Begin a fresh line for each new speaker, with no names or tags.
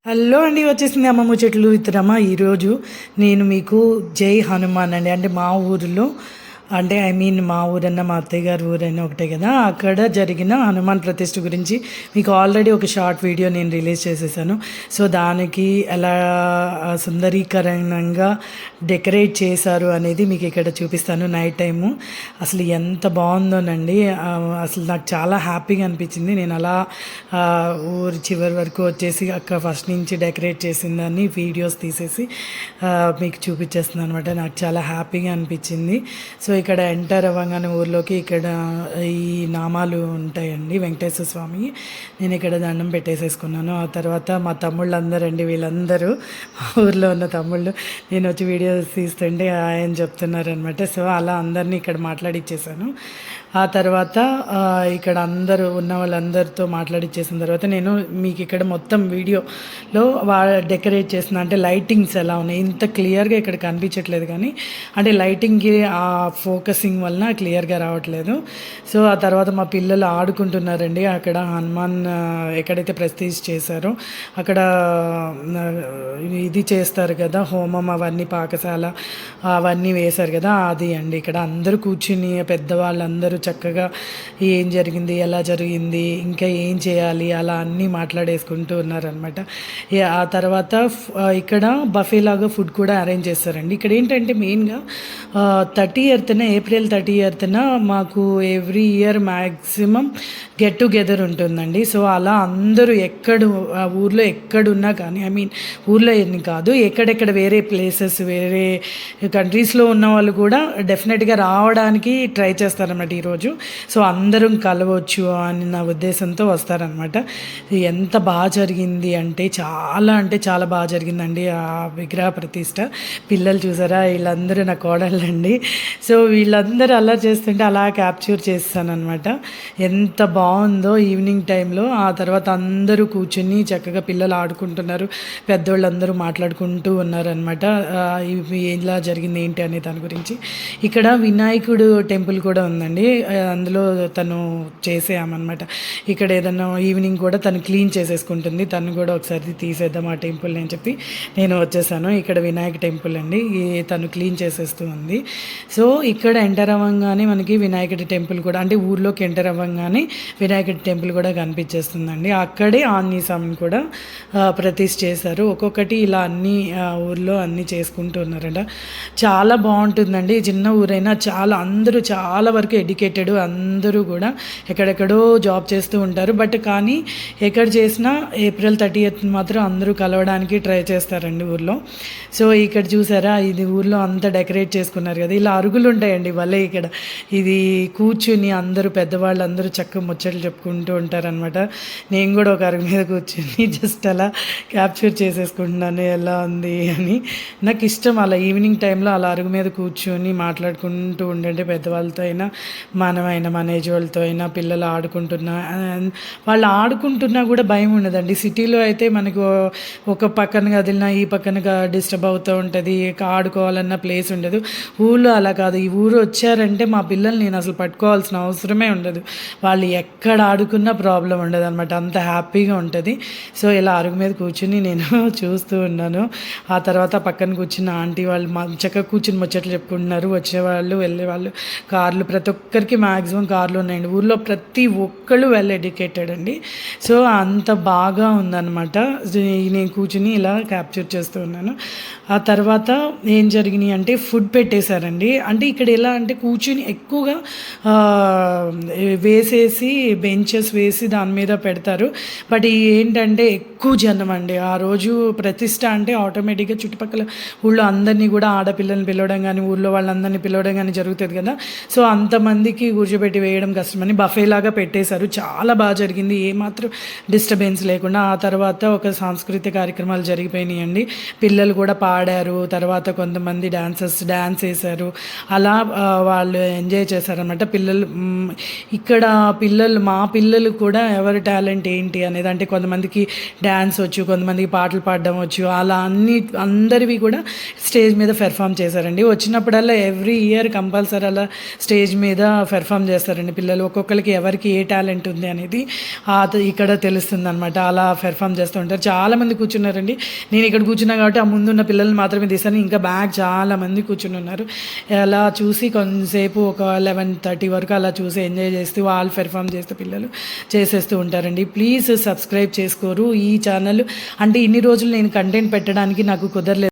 Hello అండి, వచ్చేసింది అమ్మ ముచ్చట్లు విత్ రమ. ఈరోజు నేను మీకు జై హనుమాన్ అండి, అంటే మా ఊరిలో, అంటే మా ఊరన్నా మా అత్తయ్య గారి ఊరైనా ఒకటే కదా, అక్కడ జరిగిన హనుమాన్ ప్రతిష్ఠ గురించి మీకు ఆల్రెడీ ఒక షార్ట్ వీడియో నేను రిలీజ్ చేసేసాను. సో దానికి ఎలా సుందరీకరణంగా డెకరేట్ చేశారు అనేది మీకు ఇక్కడ చూపిస్తాను. నైట్ టైము అసలు ఎంత బాగుందోనండి. అసలు నాకు చాలా హ్యాపీగా అనిపించింది. నేను అలా ఊరి చివరి వరకు వచ్చేసి అక్కడ ఫస్ట్ నుంచి డెకరేట్ చేసిందాన్ని వీడియోస్ తీసేసి మీకు చూపించేస్తున్నాను అనమాట. నాకు చాలా హ్యాపీగా అనిపించింది. సో ఇక్కడ ఎంటర్ అవ్వగానే ఊర్లోకి ఇక్కడ ఈ నామాలు ఉంటాయండి వెంకటేశ్వర స్వామి. నేను ఇక్కడ దండం పెట్టేసేసుకున్నాను. ఆ తర్వాత మా తమ్ముళ్ళందరూ అండి, వీళ్ళందరూ ఊర్లో ఉన్న తమ్ముళ్ళు నేను వచ్చి వీడియోస్ తీస్తుంటే ఆయన చెప్తున్నారనమాట. సో అలా అందరినీ ఇక్కడ మాట్లాడిచ్చేసాను. ఆ తర్వాత ఇక్కడ అందరూ ఉన్న వాళ్ళందరితో మాట్లాడిచ్చేసిన తర్వాత నేను మీకు ఇక్కడ మొత్తం వీడియోలో డెకరేట్ చేసిన, అంటే లైటింగ్స్ ఎలా ఉన్నాయి ఇంత క్లియర్గా ఇక్కడ కనిపించట్లేదు, కానీ అంటే లైటింగ్కి ఆ ఫోకసింగ్ వలన క్లియర్గా రావట్లేదు. సో ఆ తర్వాత మా పిల్లలు ఆడుకుంటున్నారండి. అక్కడ హనుమాన్ ఎక్కడైతే ప్రతిష్ఠ చేశారో అక్కడ ఇది చేస్తారు కదా, హోమం అవన్నీ, పాకశాల అవన్నీ వేశారు కదా, అది అండి. ఇక్కడ అందరూ కూర్చుని పెద్దవాళ్ళందరూ చక్కగా ఏం జరిగింది, ఎలా జరిగింది, ఇంకా ఏం చేయాలి, అలా అన్నీ మాట్లాడేసుకుంటూ ఉన్నారనమాట. ఆ తర్వాత ఇక్కడ బఫేలాగా ఫుడ్ కూడా అరేంజ్ చేస్తారండి. ఇక్కడ ఏంటంటే మెయిన్గా 30th ఏప్రిల్ 30th మాకు every year maximum get together ఉంటుందండి. సో అలా అందరూ ఊర్లో ఎక్కడున్నా కానీ, ఊర్లో ఎన్ని కాదు, ఎక్కడెక్కడ వేరే ప్లేసెస్, వేరే కంట్రీస్లో ఉన్న వాళ్ళు కూడా డెఫినెట్గా రావడానికి ట్రై చేస్తారన్నమాట ఈరోజు. సో అందరం కలవచ్చు అని నా ఉద్దేశంతో వస్తారనమాట. ఎంత బాగా జరిగింది అంటే చాలా బాగా జరిగిందండి ఆ విగ్రహ ప్రతిష్ట. పిల్లలు చూసారా, వీళ్ళందరూ నా కోడళ్ళండి. సో వీళ్ళందరూ అలా చేస్తుంటే అలా క్యాప్చర్ చేస్తానమాట. ఎంత బాగుందో ఈవినింగ్ టైంలో. ఆ తర్వాత అందరూ కూర్చుని చక్కగా పిల్లలు ఆడుకుంటున్నారు, పెద్దోళ్ళందరూ మాట్లాడుకుంటూ ఉన్నారనమాట. ఇవి ఎలా జరిగింది ఏంటి అనే దాని గురించి. ఇక్కడ వినాయకుడు టెంపుల్ కూడా ఉందండి, అందులో తను చేసేయమన్నమాట. ఇక్కడ ఏదన్నా ఈవినింగ్ కూడా తను క్లీన్ చేసేసుకుంటుంది, తను కూడా ఒకసారి తీసేద్దాం ఆ టెంపుల్ అని చెప్పి నేను వచ్చేసాను. ఇక్కడ వినాయక టెంపుల్ అండి, తను క్లీన్ చేసేస్తూ ఉంది. సో ఇక్కడ ఎంటర్ అవ్వగానే మనకి వినాయకుడి టెంపుల్ కూడా, అంటే ఊర్లోకి ఎంటర్ అవ్వగానే వినాయకుడి టెంపుల్ కూడా కనిపించేస్తుందండి. అక్కడే ఆంజనేయ స్వామిని కూడా ప్రతిష్ఠ చేశారు. ఒక్కొక్కటి ఇలా అన్ని ఊర్లో అన్నీ చేసుకుంటూ ఉన్నారంట. చాలా బాగుంటుందండి. చిన్న ఊరైనా అందరూ చాలా వరకు ఎడ్యుకేటెడ్, అందరూ కూడా ఎక్కడెక్కడో జాబ్ చేస్తూ ఉంటారు. బట్ కానీ ఎక్కడ చేసినా ఏప్రిల్ 30th మాత్రం అందరూ కలవడానికి ట్రై చేస్తారండి ఊర్లో. సో ఇక్కడ చూసారా, ఇది ఊర్లో అంతా డెకరేట్ చేసుకున్నారు కదా, ఇలా అరుగులు ఉంటాయండి భలే. ఇక్కడ ఇది కూర్చుని అందరూ పెద్దవాళ్ళు అందరూ చక్కగా ముచ్చట్లు చెప్పుకుంటూ ఉంటారనమాట. నేను కూడా ఒక అరుగు మీద కూర్చుని జస్ట్ అలా క్యాప్చర్ చేసేసుకుంటున్నాను ఎలా ఉంది అని. నాకు ఇష్టం అలా ఈవినింగ్ టైంలో అలా అరుగు మీద కూర్చొని మాట్లాడుకుంటూ ఉండండి, పెద్దవాళ్ళతో అయినా మనమైనా మన ఏజ్ వాళ్ళతో అయినా. పిల్లలు ఆడుకుంటున్నా, వాళ్ళు ఆడుకుంటున్నా కూడా భయం ఉండదండి. సిటీలో అయితే మనకు ఒక పక్కన కదిలినా ఈ పక్కన డిస్టర్బ్ అవుతూ ఉంటుంది, ఆడుకోవాలన్న ప్లేస్ ఉండదు. ఊళ్ళో అలా కాదు. ఈ ఊరు వచ్చారంటే మా పిల్లల్ని నేను అసలు పట్టుకోవాల్సిన అవసరమే ఉండదు, వాళ్ళు ఎక్కడ ఆడుకున్నా ప్రాబ్లం ఉండదు అనమాట, అంత హ్యాపీగా ఉంటుంది. సో ఇలా అరుగు మీద కూర్చుని నేను చూస్తూ ఉన్నాను. ఆ తర్వాత పక్కన కూర్చున్న ఆంటీ వాళ్ళు చక్కగా కూర్చుని ముచ్చట్లు చెప్పుకుంటున్నారు. వచ్చేవాళ్ళు వెళ్ళేవాళ్ళు, కార్లు, ప్రతి ఒక్కరికి మ్యాక్సిమం కార్లు ఉన్నాయండి ఊళ్ళో. ప్రతి ఒక్కళ్ళు వెల్ ఎడ్యుకేటెడ్ అండి. సో అంత బాగా ఉందన్నమాట. నేను కూర్చుని ఇలా క్యాప్చర్ చేస్తూ ఉన్నాను. ఆ తర్వాత ఏం జరిగినాయి అంటే ఫుడ్ పెట్టేశారండి. అంటే ఇక్కడ ఎలా అంటే కూర్చుని ఎక్కువగా వేసేసి బెంచెస్ వేసి దాని మీద పెడతారు. బట్ ఏంటంటే ఎక్కువ జనం అండి ఆ రోజు ప్రతిష్ట. అంటే ఆటోమేటిక్గా చుట్టుపక్కల ఊళ్ళో అందరినీ కూడా, ఆడపిల్లల్ని పిలవడం కానీ ఊళ్ళో వాళ్ళందరినీ పిలవడం కానీ జరుగుతుంది కదా. సో అంతమందికి కూర్చోబెట్టి వేయడం కష్టమని బఫేలాగా పెట్టేశారు. చాలా బాగా జరిగింది, ఏమాత్రం డిస్టర్బెన్స్ లేకుండా. ఆ తర్వాత ఒక సాంస్కృతిక కార్యక్రమాలు జరిగిపోయినాయండి. పిల్లలు కూడా పాడారు, తర్వాత కొంతమంది డాన్స్ వేశారు. అలా వాళ్ళు ఎంజాయ్ చేశారనమాట. ఇక్కడ మా పిల్లలు కూడా ఎవరి టాలెంట్ ఏంటి అనేది, అంటే కొంతమందికి డ్యాన్స్ వచ్చు, కొంతమందికి పాటలు పాడడం వచ్చు, అలా అందరివి కూడా స్టేజ్ మీద పెర్ఫామ్ చేశారండి. వచ్చినప్పుడల్లా ఎవ్రీ ఇయర్ కంపల్సరీ అలా స్టేజ్ మీద పెర్ఫామ్ చేస్తారండి పిల్లలు. ఒక్కొక్కరికి ఎవరికి ఏ టాలెంట్ ఉంది అనేది ఇక్కడ తెలుస్తుందనమాట. అలా పెర్ఫామ్ చేస్తూ ఉంటారు. చాలామంది కూర్చున్నారండి. నేను ఇక్కడ కూర్చున్నా కాబట్టి ఆ ముందున్న పిల్లల్ని మాత్రమే తీశాను. ఇంకా బ్యాక్ చాలామంది కూర్చుని ఉన్నారు. అలా చూసి కొంతసేపు ఒక 11:30 వరకు అలా చూసి ఎంజాయ్ చేస్తూ వాళ్ళు పెర్ఫామ్ చేస్తూ పిల్లలు చేసేస్తూ ఉంటారండి. ప్లీజ్ సబ్స్క్రైబ్ చేసుకోరు ఈ ఛానల్. అంటే ఇన్ని రోజులు నేను కంటెంట్ పెట్టడానికి నాకు కుదరలేదు.